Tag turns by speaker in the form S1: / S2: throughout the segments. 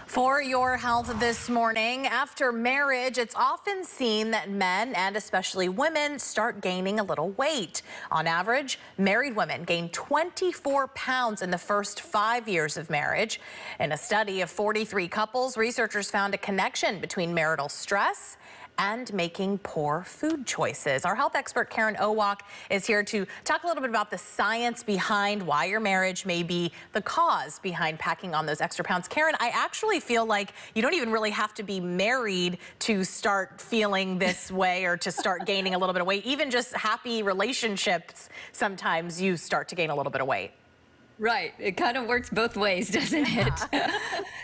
S1: For your health this morning, after marriage, it's often seen that men and especially women start gaining a little weight. On average, married women gain 24 pounds in the first 5 years of marriage. In a study of 43 couples, researchers found a connection between marital stress and making poor food choices. Our health expert Karen Owoc is here to talk a little bit about the science behind why your marriage may be the cause behind packing on those extra pounds. Karen, I actually feel like you don't even really have to be married to start feeling this way or to start gaining a little bit of weight. Even just happy relationships, sometimes you start to gain a little bit of weight.
S2: Right. It kind of works both ways, doesn't it?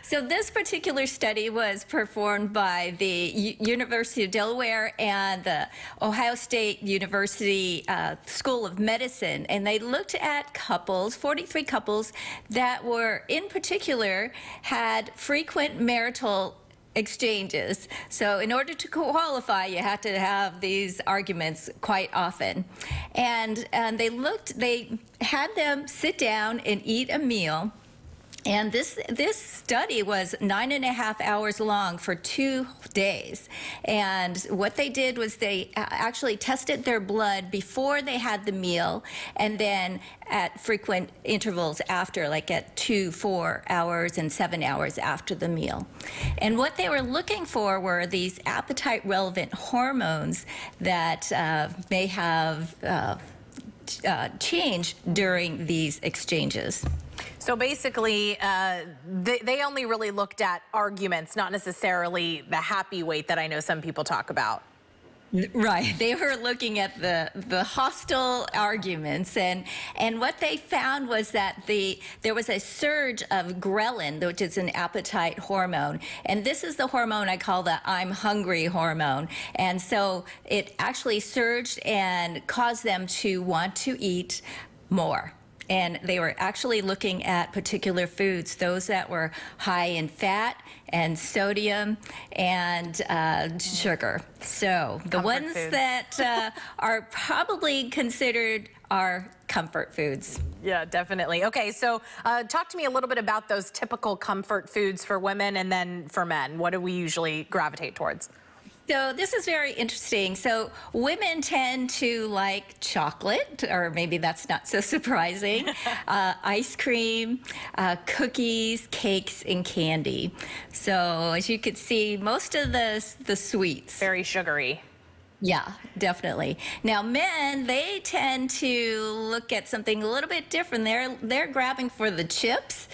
S2: So this particular study was performed by the University of Delaware and the Ohio State University School of Medicine. And they looked at couples, 43 couples, that were, in particular, had frequent marital exchanges. So in order to qualify, you had to have these arguments quite often. And they had them sit down and eat a meal. And this study was 9.5 hours long for 2 days. And what they did was they actually tested their blood before they had the meal, and then at frequent intervals after, like at 2, 4 hours and 7 hours after the meal. And what they were looking for were these appetite-relevant hormones that may have changed during these exchanges.
S1: So basically, they only really looked at arguments, not necessarily the happy weight that I know some people talk about.
S2: Right. They were looking at the hostile arguments, and what they found was that there was a surge of ghrelin, which is an appetite hormone, and this is the hormone I call the I'm hungry hormone. And so it actually surged and caused them to want to eat more. And they were actually looking at particular foods, those that were high in fat and sodium and sugar. So the ones that are probably considered are comfort foods.
S1: Yeah, definitely. Okay, so talk to me a little bit about those typical comfort foods for women and then for men. What do we usually gravitate towards?
S2: So this is very interesting. So women tend to like chocolate, or maybe that's not so surprising, ice cream, cookies, cakes, and candy. So as you could see, most of the sweets.
S1: Very sugary.
S2: Yeah, definitely. Now, men, they tend to look at something a little bit different. They're grabbing for the chips,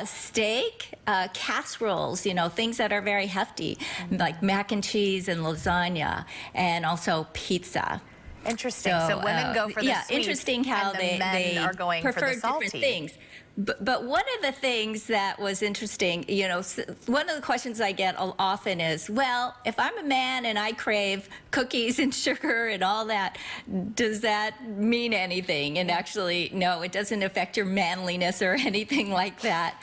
S2: steak, casseroles, you know, things that are very hefty, like mac and cheese and lasagna, and also pizza.
S1: Interesting. So women go for the sweets,
S2: interesting how they
S1: are going
S2: prefer
S1: for the salty.
S2: different things. But one of the things that was interesting, you know, one of the questions I get often is, well, if I'm a man and I crave cookies and sugar and all that, does that mean anything? And actually, no, it doesn't affect your manliness or anything like that.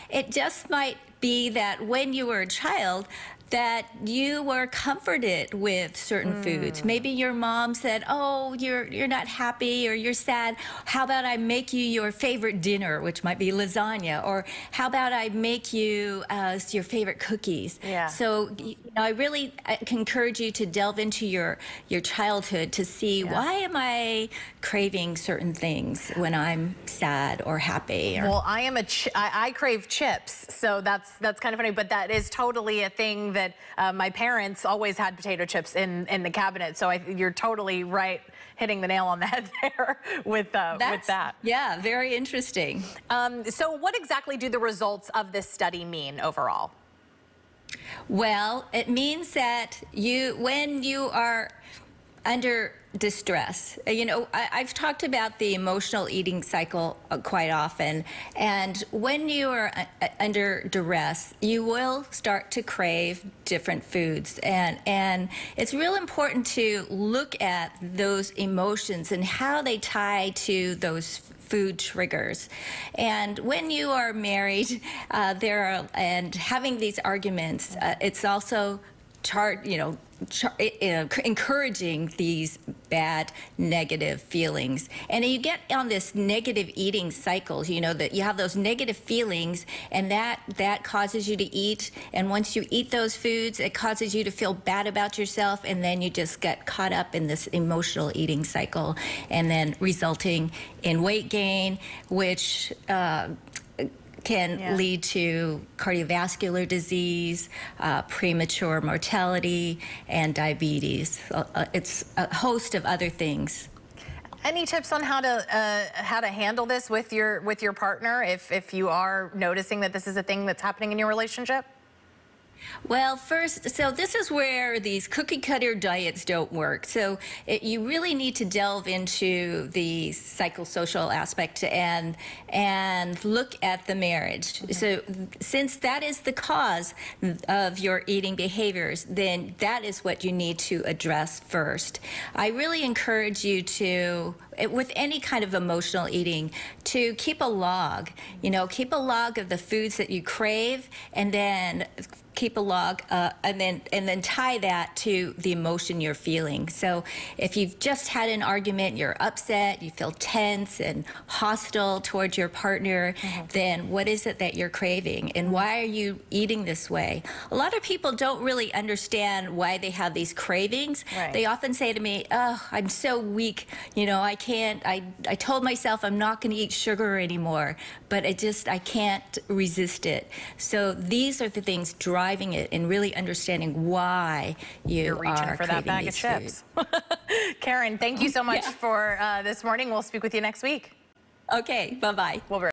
S2: It just might be that when you were a child, that you were comforted with certain foods. Maybe your mom said, oh, you're not happy or you're sad. How about I make you your favorite dinner, which might be lasagna, or how about I make you your favorite cookies?
S1: Yeah.
S2: So you know, I really can encourage you to delve into your childhood to see why am I craving certain things when I'm sad or happy.
S1: Well, I crave chips, so that's kind of funny, but that is totally a thing that my parents always had potato chips in the cabinet. So you're totally right, hitting the nail on the head there with that.
S2: Yeah, very interesting.
S1: So what exactly do the results of this study mean overall?
S2: Well, it means that when you are under distress, you know, I've talked about the emotional eating cycle quite often, and when you are under duress, you will start to crave different foods, and it's real important to look at those emotions and how they tie to those food triggers. And when you are married and having these arguments, it's also encouraging these bad negative feelings. And you get on this negative eating cycles, that you have those negative feelings, and that causes you to eat. And once you eat those foods, it causes you to feel bad about yourself, and then you just get caught up in this emotional eating cycle, and then resulting in weight gain, which can lead to cardiovascular disease, premature mortality, and diabetes. It's a host of other things.
S1: Any tips on how to handle this with your partner if you are noticing that this is a thing that's happening in your relationship?
S2: Well, first, so this is where these cookie-cutter diets don't work. So you really need to delve into the psychosocial aspect and look at the marriage. So since that is the cause of your eating behaviors, then that is what you need to address first. I really encourage you to, with any kind of emotional eating, to keep a log. Keep a log of the foods that you crave, and then keep a log and then tie that to the emotion you're feeling. So if you've just had an argument, you're upset, you feel tense and hostile towards your partner, then what is it that you're craving, and why are you eating this way? A lot of people don't really understand why they have these cravings.
S1: Right.
S2: They often say to me, "Oh, I'm so weak, I can't, I told myself I'm not going to eat sugar anymore, but I can't resist it." So these are the things driving it, and really understanding why you're
S1: reaching for that bag of chips. Karen, thank you so much for this morning. We'll speak with you next week.
S2: Okay, bye-bye.
S1: We'll be